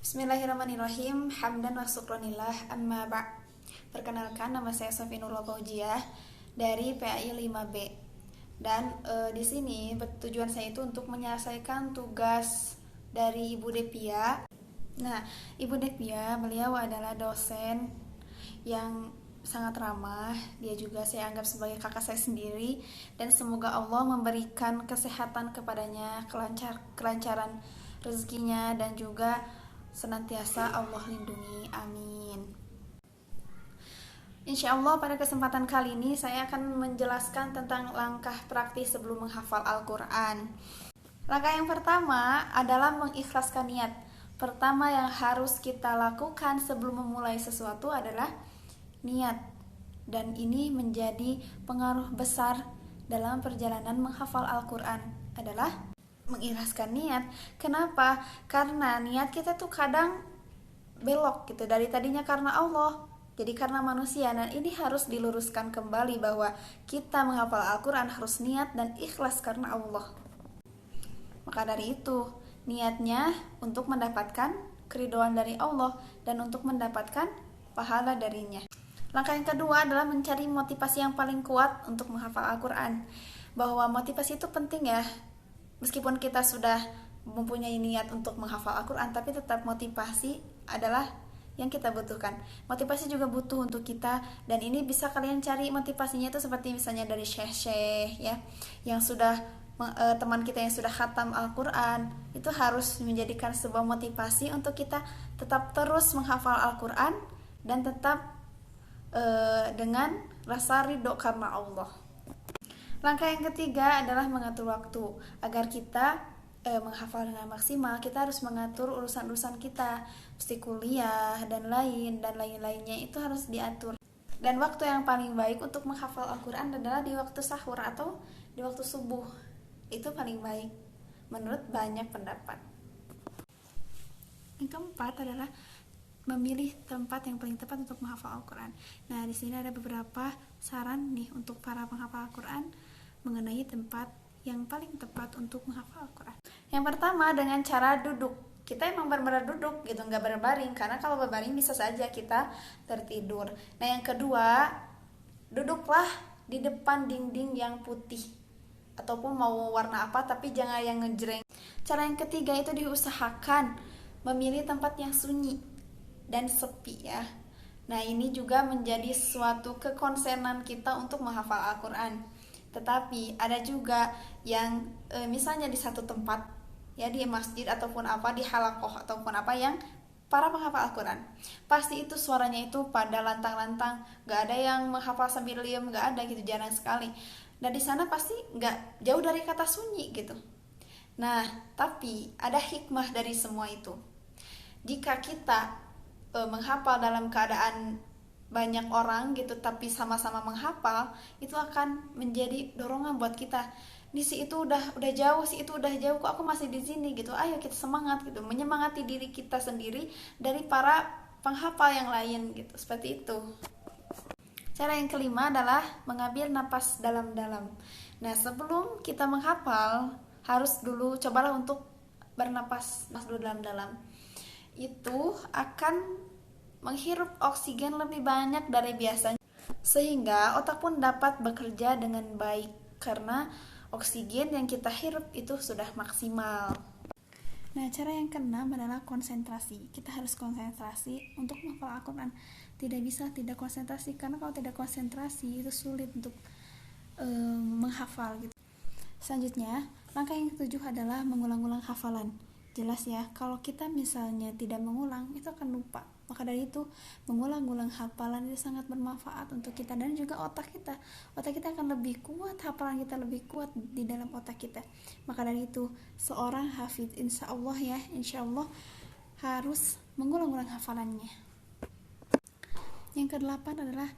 Bismillahirrahmanirrahim. Hamdan wa syukranillah, amma ba'. Perkenalkan, nama saya Sofi Nurul Faujiah dari PAI 5B. Dan di sini tujuan saya itu untuk menyelesaikan tugas dari Ibu Depia. Nah, Ibu Depia, beliau adalah dosen yang sangat ramah. Dia juga saya anggap sebagai kakak saya sendiri, dan semoga Allah memberikan kesehatan kepadanya, kelancaran rezekinya, dan juga senantiasa Allah lindungi, amin. Insya Allah pada kesempatan kali ini saya akan menjelaskan tentang langkah praktis sebelum menghafal Al-Quran. Langkah yang pertama adalah mengikhlaskan niat. Pertama yang harus kita lakukan sebelum memulai sesuatu adalah niat. Dan ini menjadi pengaruh besar dalam perjalanan menghafal Al-Quran adalah mengikhlaskan niat. Kenapa? Karena niat kita tuh kadang belok gitu, dari tadinya karena Allah jadi karena manusia. Dan ini harus diluruskan kembali bahwa kita menghafal Al-Quran harus niat dan ikhlas karena Allah. Maka dari itu niatnya untuk mendapatkan keridhaan dari Allah dan untuk mendapatkan pahala darinya. Langkah yang kedua adalah mencari motivasi yang paling kuat untuk menghafal Al-Quran. Bahwa motivasi itu penting ya. Meskipun kita sudah mempunyai niat untuk menghafal Al-Quran, tapi tetap motivasi adalah yang kita butuhkan. Motivasi juga butuh untuk kita, dan ini bisa kalian cari motivasinya itu seperti misalnya dari syekh-syekh ya, yang sudah teman kita yang sudah khatam Al-Quran. Itu harus menjadikan sebuah motivasi untuk kita tetap terus menghafal Al-Quran dan tetap dengan rasa ridho karena Allah. Langkah yang ketiga adalah mengatur waktu. Agar kita menghafal dengan maksimal, kita harus mengatur urusan-urusan kita, mesti kuliah dan lain-lainnya itu harus diatur. Dan waktu yang paling baik untuk menghafal Al-Quran adalah di waktu sahur atau di waktu subuh. Itu paling baik menurut banyak pendapat. Yang keempat adalah memilih tempat yang paling tepat untuk menghafal Al-Quran. Nah, di sini ada beberapa saran nih untuk para penghafal Al-Quran mengenai tempat yang paling tepat untuk menghafal Al-Quran. Yang pertama, dengan cara duduk. Kita emang benar-benar duduk gitu, nggak berbaring, karena kalau berbaring bisa saja kita tertidur. Nah, yang kedua, duduklah di depan dinding yang putih ataupun mau warna apa, tapi jangan yang ngejreng. Cara yang ketiga itu diusahakan memilih tempat yang sunyi dan sepi ya. Nah, ini juga menjadi suatu kekonsenan kita untuk menghafal Al-Quran. Tetapi ada juga yang misalnya di satu tempat ya, di masjid ataupun apa, di halakoh ataupun apa, yang para penghafal Al-Quran pasti itu suaranya itu pada lantang-lantang, gak ada yang menghafal sambil diam, gak ada gitu, jarang sekali. Dan di sana pasti gak jauh dari kata sunyi gitu. Nah, tapi ada hikmah dari semua itu. Jika kita menghafal dalam keadaan banyak orang gitu, tapi sama-sama menghafal, itu akan menjadi dorongan buat kita. Si itu udah jauh, si itu udah jauh, kok aku masih di sini gitu. Ayo kita semangat gitu, menyemangati diri kita sendiri dari para penghafal yang lain gitu. Seperti itu. Cara yang kelima adalah mengambil napas dalam-dalam. Nah, sebelum kita menghafal harus dulu cobalah untuk bernapas dulu dalam-dalam. Itu akan menghirup oksigen lebih banyak dari biasanya, sehingga otak pun dapat bekerja dengan baik karena oksigen yang kita hirup itu sudah maksimal. Nah, cara yang keenam adalah konsentrasi. Kita harus konsentrasi untuk menghafal Al-Quran. Tidak bisa tidak konsentrasi, karena kalau tidak konsentrasi itu sulit untuk menghafal gitu. Selanjutnya, langkah yang ketujuh adalah mengulang-ulang hafalan. Jelas ya, kalau kita misalnya tidak mengulang, itu akan lupa. Maka dari itu, mengulang-ulang hafalan itu sangat bermanfaat untuk kita dan juga otak kita. Otak kita akan lebih kuat, hafalan kita lebih kuat di dalam otak kita. Maka dari itu, seorang hafidz insya Allah harus mengulang-ulang hafalannya. Yang kedelapan adalah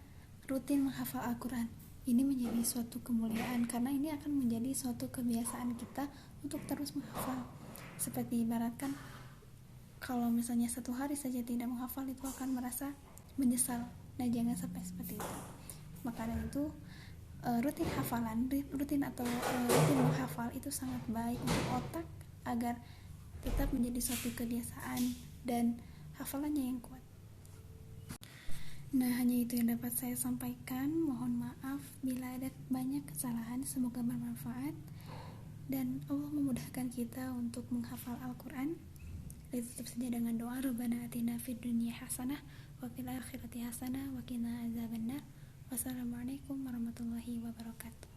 rutin menghafal Al-Quran. Ini menjadi suatu kemuliaan karena ini akan menjadi suatu kebiasaan kita untuk terus menghafal. Seperti ibaratkan kalau misalnya satu hari saja tidak menghafal, itu akan merasa menyesal. Nah, jangan sampai seperti itu. Maka dari itu rutin menghafal itu sangat baik untuk otak agar tetap menjadi suatu kebiasaan dan hafalannya yang kuat. Nah, hanya itu yang dapat saya sampaikan. Mohon maaf bila ada banyak kesalahan. Semoga bermanfaat dan Allah memudahkan kita untuk menghafal Al-Quran. Tutup saja dengan doa, Rabbana atina fid dunya hasanah wa fil akhirati hasanah wa qina azabannar. Wassalamualaikum warahmatullahi wabarakatuh.